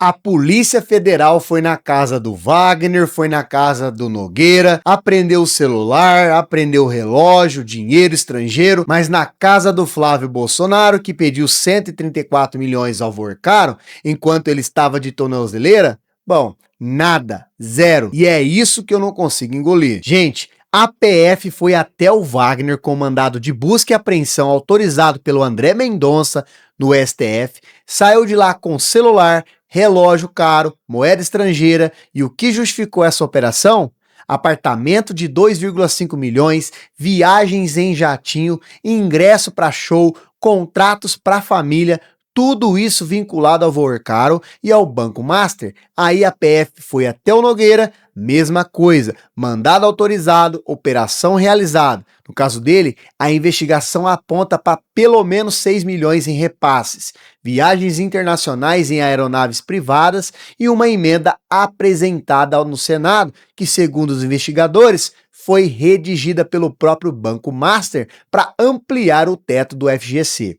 A Polícia Federal foi na casa do Wagner, foi na casa do Nogueira, apreendeu o celular, apreendeu o relógio, dinheiro estrangeiro, mas na casa do Flávio Bolsonaro, que pediu 134 milhões ao Vorcaro, enquanto ele estava de tornozeleira, bom, nada, zero. E é isso que eu não consigo engolir. Gente, a PF foi até o Wagner com mandado de busca e apreensão autorizado pelo André Mendonça no STF, saiu de lá com celular, relógio caro, moeda estrangeira e o que justificou essa operação? Apartamento de 2,5 milhões, viagens em jatinho, ingresso para show, contratos para família, tudo isso vinculado ao Vorcaro e ao Banco Master. Aí a PF foi até o Nogueira, mesma coisa, mandado autorizado, operação realizada. No caso dele, a investigação aponta para pelo menos 6 milhões em repasses, viagens internacionais em aeronaves privadas e uma emenda apresentada no Senado que, segundo os investigadores, foi redigida pelo próprio Banco Master para ampliar o teto do FGC,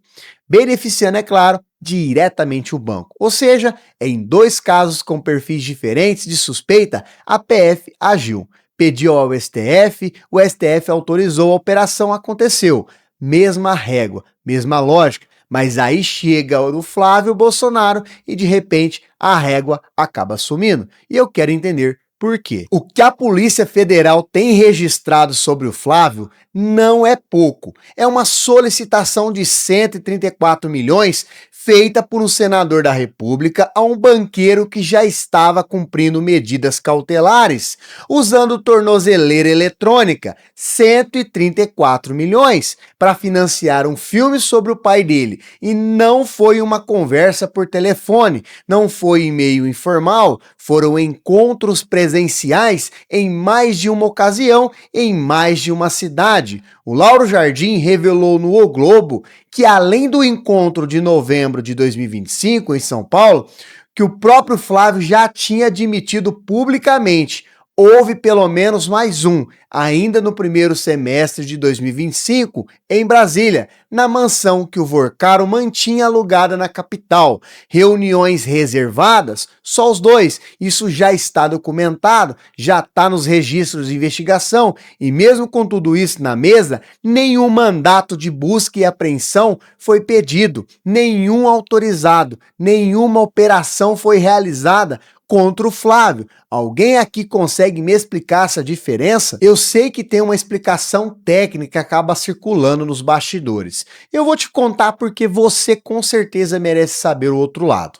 beneficiando, é claro, diretamente o banco. Ou seja, em dois casos com perfis diferentes de suspeita, a PF agiu. Pediu ao STF, o STF autorizou, a operação aconteceu. Mesma régua, mesma lógica, mas aí chega o Flávio Bolsonaro e de repente a régua acaba sumindo. E eu quero entender por quê. O que a Polícia Federal tem registrado sobre o Flávio não é pouco. É uma solicitação de 134 milhões feita por um senador da República a um banqueiro que já estava cumprindo medidas cautelares, usando tornozeleira eletrônica, 134 milhões, para financiar um filme sobre o pai dele. E não foi uma conversa por telefone, não foi e-mail informal, foram encontros presenciais em mais de uma ocasião, em mais de uma cidade. O Lauro Jardim revelou no O Globo que, além do encontro de novembro de 2025 em São Paulo, que o próprio Flávio já tinha admitido publicamente, houve pelo menos mais um, ainda no primeiro semestre de 2025, em Brasília, na mansão que o Vorcaro mantinha alugada na capital. Reuniões reservadas, só os dois. Isso já está documentado, já está nos registros de investigação, e mesmo com tudo isso na mesa, nenhum mandato de busca e apreensão foi pedido, nenhum autorizado, nenhuma operação foi realizada contra o Flávio. Alguém aqui consegue me explicar essa diferença? Eu sei que tem uma explicação técnica que acaba circulando nos bastidores. Eu vou te contar porque você com certeza merece saber o outro lado.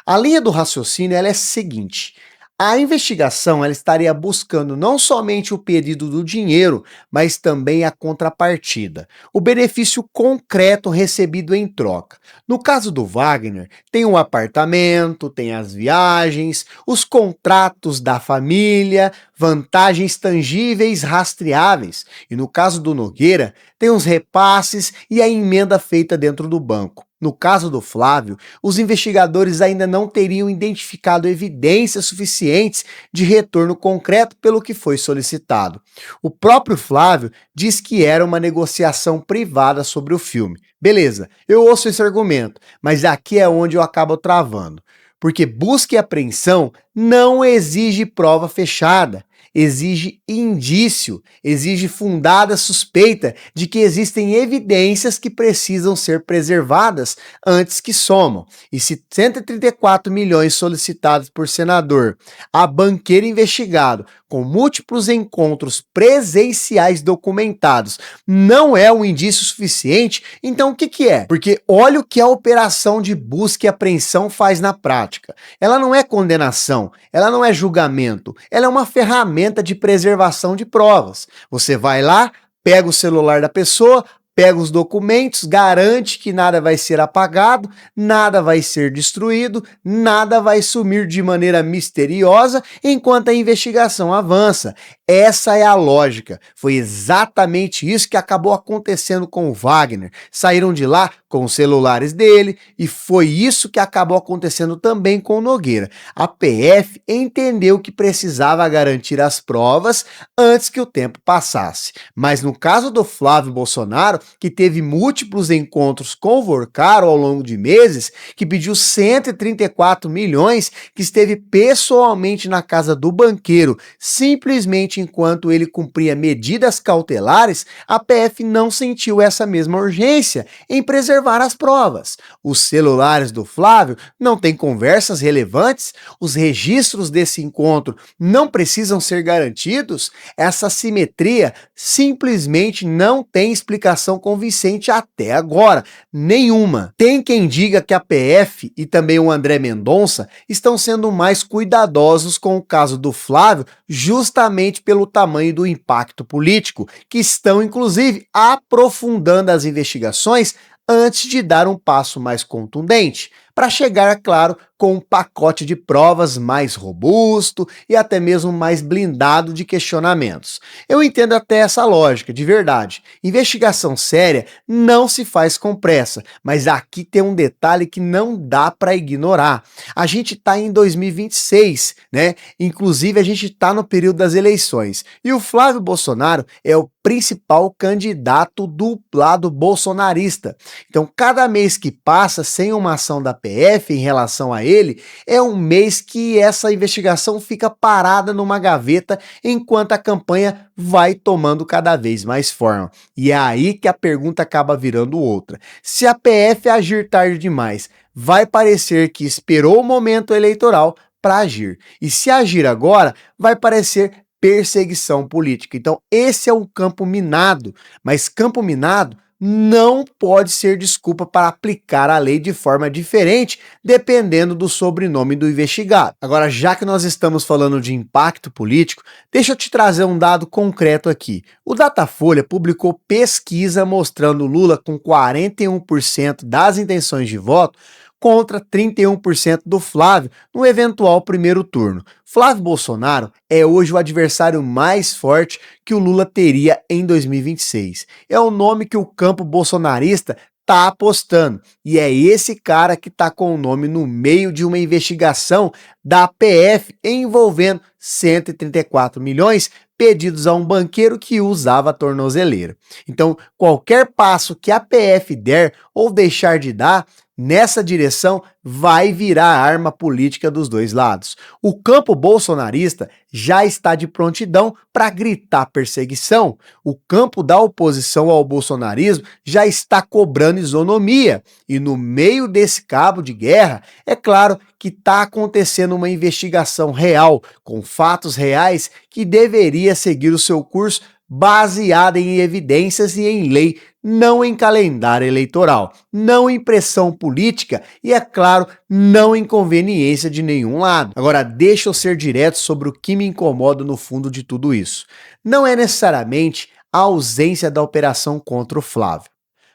A linha do raciocínio ela é a seguinte: a investigação ela estaria buscando não somente o pedido do dinheiro, mas também a contrapartida, o benefício concreto recebido em troca. No caso do Wagner, tem um apartamento, tem as viagens, os contratos da família, vantagens tangíveis rastreáveis. E no caso do Nogueira, tem os repasses e a emenda feita dentro do banco. No caso do Flávio, os investigadores ainda não teriam identificado evidências suficientes de retorno concreto pelo que foi solicitado. O próprio Flávio diz que era uma negociação privada sobre o filme. Beleza, eu ouço esse argumento, mas aqui é onde eu acabo travando. Porque busca e apreensão não exige prova fechada. Exige indício, exige fundada suspeita de que existem evidências que precisam ser preservadas antes que somam. E se 134 milhões solicitados por senador, a banqueiro investigado, com múltiplos encontros presenciais documentados, não é um indício suficiente, então o que é? Porque olha o que a operação de busca e apreensão faz na prática. Ela não é condenação, ela não é julgamento, ela é uma ferramenta de preservação de provas. Você vai lá, pega o celular da pessoa, pega os documentos, garante que nada vai ser apagado, nada vai ser destruído, nada vai sumir de maneira misteriosa enquanto a investigação avança. Essa é a lógica. Foi exatamente isso que acabou acontecendo com o Wagner. Saíram de lá com os celulares dele, e foi isso que acabou acontecendo também com o Nogueira. A PF entendeu que precisava garantir as provas antes que o tempo passasse. Mas no caso do Flávio Bolsonaro, que teve múltiplos encontros com o Vorcaro ao longo de meses, que pediu 134 milhões, que esteve pessoalmente na casa do banqueiro, simplesmente enquanto ele cumpria medidas cautelares, a PF não sentiu essa mesma urgência em preservar as provas. Os celulares do Flávio não têm conversas relevantes? Os registros desse encontro não precisam ser garantidos? Essa simetria simplesmente não tem explicação convincente até agora, nenhuma. Tem quem diga que a PF e também o André Mendonça estão sendo mais cuidadosos com o caso do Flávio justamente pelo tamanho do impacto político, que estão inclusive aprofundando as investigações antes de dar um passo mais contundente, para chegar, claro, com um pacote de provas mais robusto e até mesmo mais blindado de questionamentos. Eu entendo até essa lógica, de verdade. Investigação séria não se faz com pressa, mas aqui tem um detalhe que não dá para ignorar. A gente está em 2026, né? Inclusive a gente está no período das eleições, e o Flávio Bolsonaro é o principal candidato do lado bolsonarista. Então, cada mês que passa sem uma ação da PF em relação a ele, é um mês que essa investigação fica parada numa gaveta enquanto a campanha vai tomando cada vez mais forma. E é aí que a pergunta acaba virando outra. Se a PF agir tarde demais, vai parecer que esperou o momento eleitoral para agir. E se agir agora, vai parecer perseguição política. Então, esse é um campo minado, mas campo minado não pode ser desculpa para aplicar a lei de forma diferente, dependendo do sobrenome do investigado. Agora, já que nós estamos falando de impacto político, deixa eu te trazer um dado concreto aqui. O Datafolha publicou pesquisa mostrando Lula com 41% das intenções de voto contra 31% do Flávio no eventual primeiro turno. Flávio Bolsonaro é hoje o adversário mais forte que o Lula teria em 2026. É o nome que o campo bolsonarista está apostando, e é esse cara que está com o nome no meio de uma investigação da PF envolvendo 134 milhões pedidos a um banqueiro que usava a tornozeleira. Então, qualquer passo que a PF der ou deixar de dar nessa direção vai virar arma política dos dois lados. O campo bolsonarista já está de prontidão para gritar perseguição. O campo da oposição ao bolsonarismo já está cobrando isonomia. E no meio desse cabo de guerra, é claro que está acontecendo uma investigação real, com fatos reais, que deveria seguir o seu curso baseada em evidências e em lei, não em calendário eleitoral, não em pressão política e, é claro, não em conveniência de nenhum lado. Agora, deixa eu ser direto sobre o que me incomoda no fundo de tudo isso. Não é necessariamente a ausência da operação contra o Flávio.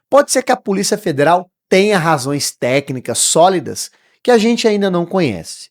Pode ser que a Polícia Federal tenha razões técnicas sólidas que a gente ainda não conhece.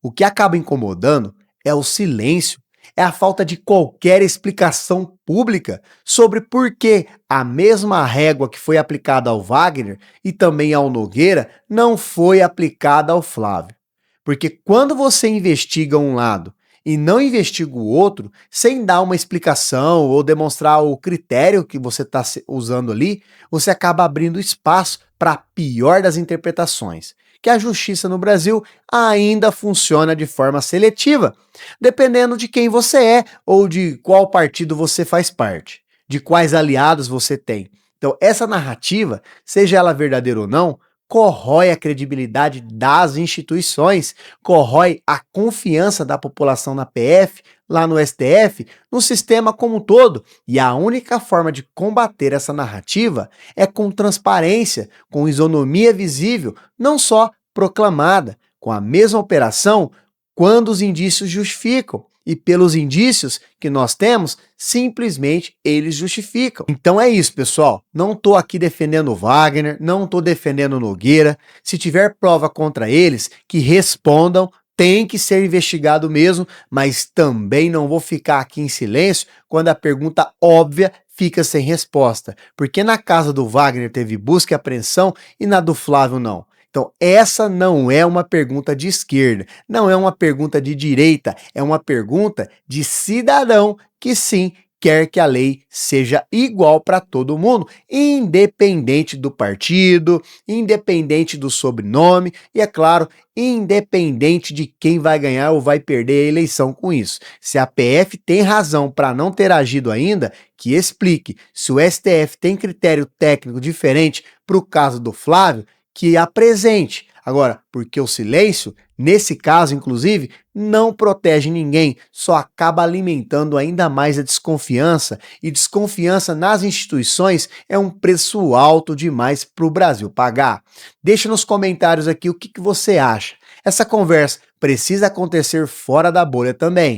O que acaba incomodando é o silêncio, é a falta de qualquer explicação pública sobre por que a mesma régua que foi aplicada ao Wagner e também ao Nogueira não foi aplicada ao Flávio. Porque quando você investiga um lado e não investiga o outro, sem dar uma explicação ou demonstrar o critério que você está usando ali, você acaba abrindo espaço para a pior das interpretações, que a justiça no Brasil ainda funciona de forma seletiva, dependendo de quem você é ou de qual partido você faz parte, de quais aliados você tem. Então, essa narrativa, seja ela verdadeira ou não, corrói a credibilidade das instituições, corrói a confiança da população na PF, lá no STF, no sistema como um todo. E a única forma de combater essa narrativa é com transparência, com isonomia visível, não só proclamada, com a mesma operação quando os indícios justificam. E pelos indícios que nós temos, simplesmente eles justificam. Então é isso, pessoal. Não estou aqui defendendo o Wagner, não estou defendendo o Nogueira. Se tiver prova contra eles, que respondam, tem que ser investigado mesmo, mas também não vou ficar aqui em silêncio quando a pergunta óbvia fica sem resposta. Porque na casa do Wagner teve busca e apreensão e na do Flávio não. Então, essa não é uma pergunta de esquerda, não é uma pergunta de direita, é uma pergunta de cidadão que sim quer que a lei seja igual para todo mundo, independente do partido, independente do sobrenome e, é claro, independente de quem vai ganhar ou vai perder a eleição com isso. Se a PF tem razão para não ter agido ainda, que explique. Se o STF tem critério técnico diferente para o caso do Flávio, que apresente. Agora, porque o silêncio, nesse caso, inclusive, não protege ninguém, só acaba alimentando ainda mais a desconfiança, e desconfiança nas instituições é um preço alto demais para o Brasil pagar. Deixa nos comentários aqui o que você acha. Essa conversa precisa acontecer fora da bolha também.